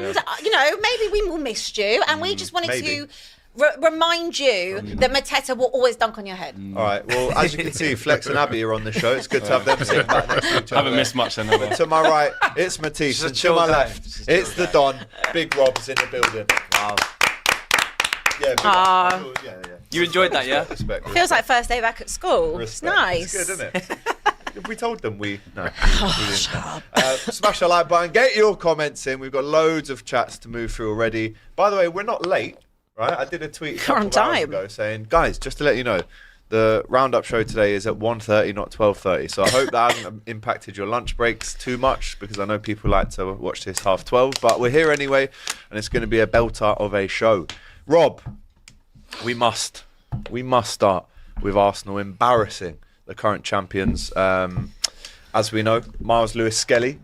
And, maybe we all missed you, and we just wanted to remind you that Mateta will always dunk on your head. All right. Well, as you can see, Flex and Abby are on the show. It's good to have them sitting back next to each other. Haven't missed much then. To my right, it's Matisse. And to my left, it's the Don. Big Rob's in the building. Wow. Yeah. You enjoyed that, yeah? Respect. Feels like first day back at school. It's nice. It's good, isn't it? We told them we didn't. Smash the like button. Get your comments in. We've got loads of chats to move through already. By the way, we're not late. Right, I did a tweet a couple of hours ago saying, guys, just to let you know, the roundup show today is at 1:30, not 12:30. So I hope that hasn't impacted your lunch breaks too much, because I know people like to watch this 12:30. But we're here anyway, and it's going to be a belter of a show. Rob, we must start with Arsenal embarrassing the current champions. As we know, Miles Lewis-Skelly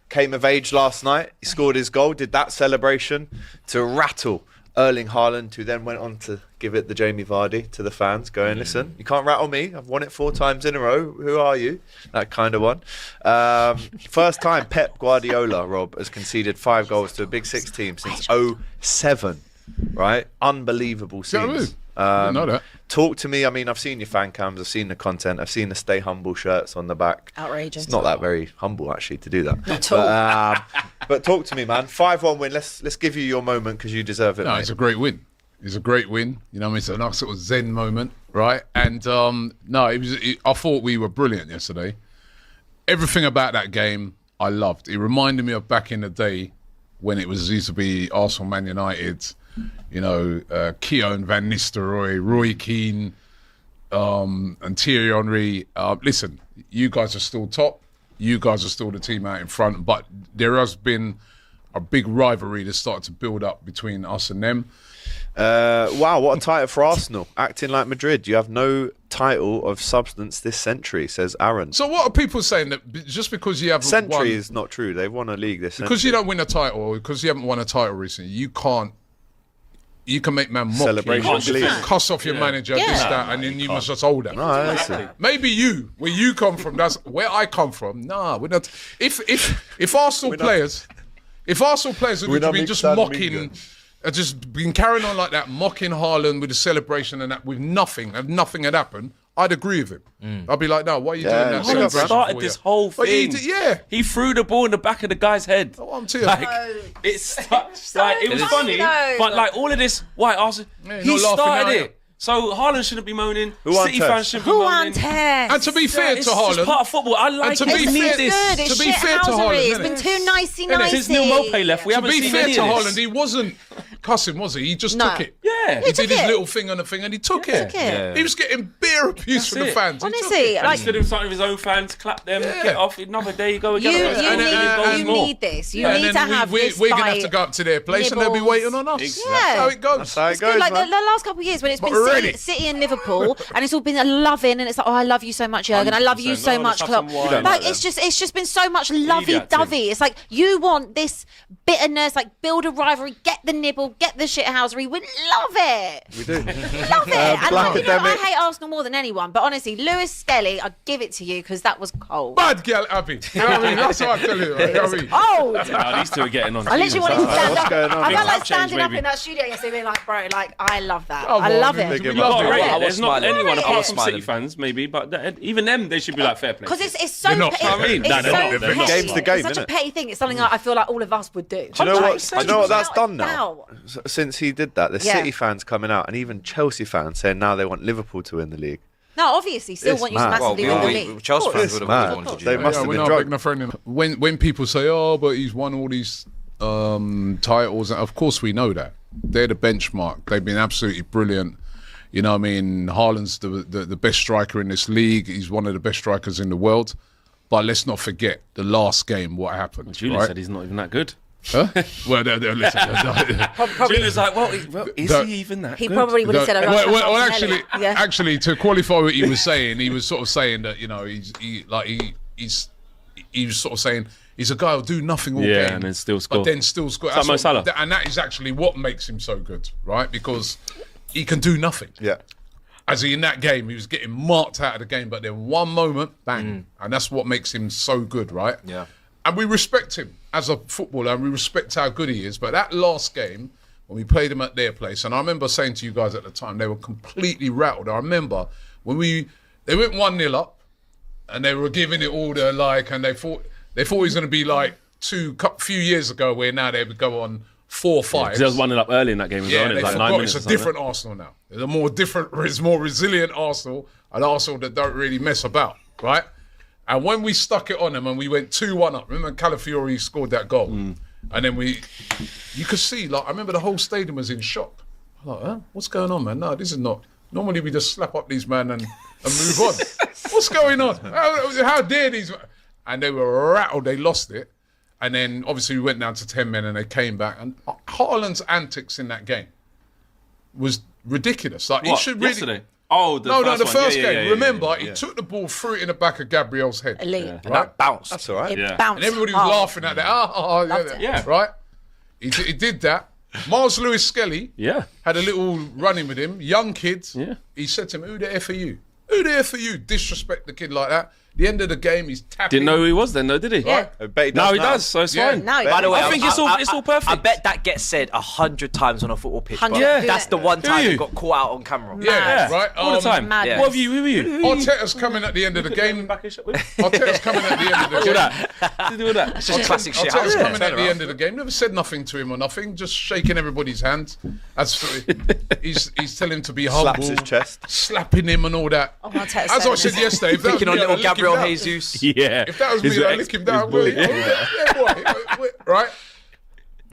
came of age last night. He scored his goal, did that celebration to rattle Erling Haaland, who then went on to give it the Jamie Vardy to the fans, going, listen, you can't rattle me. I've won it 4 times in a row. Who are you? That kind of one. First time Pep Guardiola, Rob, has conceded 5 goals to a Big Six team since 2007. Right? Unbelievable scenes. I know that. Talk to me. I mean, I've seen your fan cams, I've seen the content, I've seen the Stay Humble shirts on the back. Outrageous. It's not that very humble, actually, to do that. Not at all. But talk to me, man. 5-1 win. Let's give you your moment, because you deserve it. No, mate. it's a great win. It's a great win. You know what I mean? It's a nice sort of zen moment, right? And I thought we were brilliant yesterday. Everything about that game, I loved. It reminded me of back in the day when it used to be Arsenal, Man United. You know, Keown, Van Nistelrooy, Roy Keane, and Thierry Henry. Listen, you guys are still top. You guys are still the team out in front. But there has been a big rivalry that started to build up between us and them. Wow, what a title for Arsenal. Acting like Madrid. You have no title of substance this century, says Aaron. So what are people saying? That just because you haven't century won... is not true. They've won a league this century. Because you don't win a title, or because you haven't won a title recently, you can't... You can make man mock celebration, you, cuss off your manager, this, that, and then you must just hold that. No, listen. Maybe you, where you come from, that's where I come from. Nah, we're not. If Arsenal players would have been just mocking, just been carrying on like that, mocking Haaland with the celebration and that, with nothing had happened, I'd agree with him. I'd be like, no, why are you doing that? Haaland started this whole thing. He threw the ball in the back of the guy's head. Oh, I'm telling you. It was funny, but like all of this, why Arsenal? He started it. So Haaland shouldn't be moaning. City fans shouldn't be moaning. And to be fair to Haaland, it's part of football. I like it. To be fair to Haaland, it's been too nicey. Since Neil Maupay left, we haven't seen any of this. To be fair to Haaland, he wasn't cussing, was he? He just took it. Yeah, he did his little thing on the thing, and he took it. He was getting beer abuse from the fans. Honestly, he stood in front of his own fans, clap them, get off. Another day you go again. You need this. You need to have this. We're gonna have to go up to their place, and they'll be waiting on us. Exactly. That's how it goes. That's how it goes. Like the last couple of years when it's been City and Liverpool, and it's all been a loving, and it's like, oh, I love you so much, Jurgen. I love you so much, Klopp. Like it's just been so much lovey-dovey. It's like you want this bitterness, like build a rivalry, get the nibble, get the shithousery. We love it. We do. Love it. And I hate Arsenal more than anyone, but honestly, Lewis Skelly, I'll give it to you because that was cold. Bad girl, Abby. You know what I mean? That's what I tell you. You know what I mean? Cold. These two are getting on. I literally wanted to stand up. I felt like Change, standing up maybe. in that studio yesterday being like, bro, like, I love that. Oh, I love it. We love it. There's not anyone apart from smiling. City fans, maybe, but even them, they should be like fair play. Because it's so They're not. petty. No, they're not. Game's the game, It's such isn't a it? petty thing. It's something I feel like all of us would do. Do you know what? Do you know what that's done now? Doubt. Since he did that, the City fans coming out, and even Chelsea fans saying now they want Liverpool to win the league. No, obviously, still It's want you to mad. massively win the league. Chelsea fans would have It's wanted They you. must have we're been not drunk. making a friend. When people say, oh, but he's won all these titles, of course we know that. They're the benchmark. They've been absolutely brilliant. You know what I mean? Haaland's the best striker in this league. He's one of the best strikers in the world. But let's not forget the last game, what happened. Julian said he's not even that good. Huh? Well, listen. Julian's like, well, is he even that good? He probably would have said, actually, to qualify what he was saying, he was sort of saying that, you know, he was sort of saying he's a guy who'll do nothing all game, and then still score. But then still score. Like Mo Salah. And that is actually what makes him so good, right? Because he can do nothing. Yeah. As in that game, he was getting marked out of the game, but then one moment, bang. And that's what makes him so good, right? Yeah. And we respect him as a footballer, and we respect how good he is. But that last game, when we played them at their place, and I remember saying to you guys at the time, they were completely rattled. I remember when they went 1-0 up, and they were giving it all their and they thought it was going to be like few years ago, where now they would go on 4-5. Because there was 1-0 up early in that game as well. They like forgot 9 minutes. it's a different Arsenal now. It's more resilient Arsenal, an Arsenal that don't really mess about, right? And when we stuck it on them and we went 2-1 up, remember Calafiori scored that goal? And then you could see, I remember the whole stadium was in shock. I'm like, huh? What's going on, man? No, this is not. Normally we just slap up these men and move on. What's going on? How dare these? And they were rattled, they lost it. And then obviously we went down to 10 men and they came back. And Haaland's antics in that game was ridiculous. He should really. Yesterday? Oh, the first game. Remember, he took the ball, threw it in the back of Gabriel's head. Elite. Right? And that bounced. That's all right. It bounced. And everybody was laughing at that. Yeah. Right? He did that. Miles Lewis Skelly had a little run-in with him. Young kids. Yeah. He said to him, who the F are you? Who the F are you? Disrespect the kid like that. The end of the game, he's tapping. Didn't know who he was then, though, did he? Yeah. I bet he does now he now. does, so it's fine. No, By the way, I think it's all perfect. I bet that gets said 100 times on a football pitch. 100. But that's the one time you? he got caught out on camera. Yeah, right. All the time. Madness. Yeah. What have you? Who are you? Arteta's coming at the end of the game. Arteta's coming at the end of the Do game. that. Do that. It's just classic shit. Arteta's coming at the end of the game. Never said nothing to him or nothing. Just shaking everybody's hand. He's telling him to be humble. Slaps his chest. Slapping him and all that. Oh, Arteta's As I saying said this. yesterday, if that was Picking on me, I'd little lick him Gabriel down. Jesus. Yeah. If that was me, I'd lick him down. Right?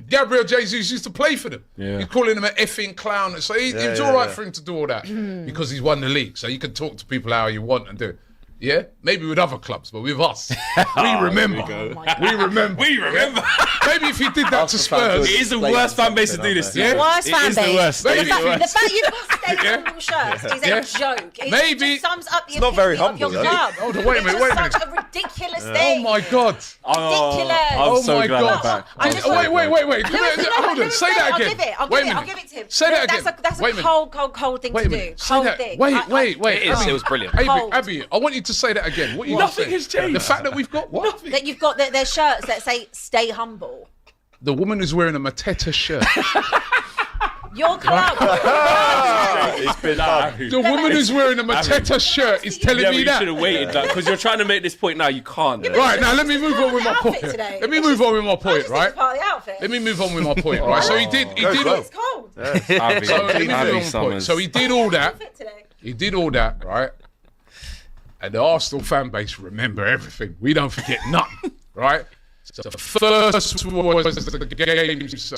Gabriel Jesus used to play for them. Yeah. He's calling him an effing clown. So it was all right for him to do all that because he's won the league. So you can talk to people how you want and do it. Yeah? Maybe with other clubs, but with us. We remember. We remember. Maybe if he did that to Spurs. It is the worst fan base to do this to. Yeah. Worst fan It is the base. worst. The Maybe. fact you've got Stay Humble shirts is a joke. It Maybe. just sums up your not very opinion of humble, your though. club. Hold on, wait a minute, wait a minute. It's just such a ridiculous Oh thing. my God. Ridiculous. I'm so my glad God. I'm back. I just Wait. Lewis, Hold on. Say that again. I'll give it to him. Say that again. That's Wait a a minute. cold thing Wait to a do. minute. Say Cold that. thing. Wait. It was brilliant. Abby, I want you to say that again. What you Nothing saying? has changed. The fact that we've got what? That you've got their shirts that say "Stay Humble." The woman who's wearing a Mateta shirt. Your club. It's been done. The woman who's wearing a Mateta shirt is telling Yeah, but me you that. should have waited because you're trying to make this point now. You can't. Right, now let me move on with my point. Today. Let me move on with my point, right? Part of the outfit. Let me move on with my point, right? So he did well. It's cold. Abby, So let me move on Abby with my point. Summers. So he did all that. Outfit today. He did all that, right? And the Arsenal fan base remember everything. We don't forget nothing, right? So the first was the games.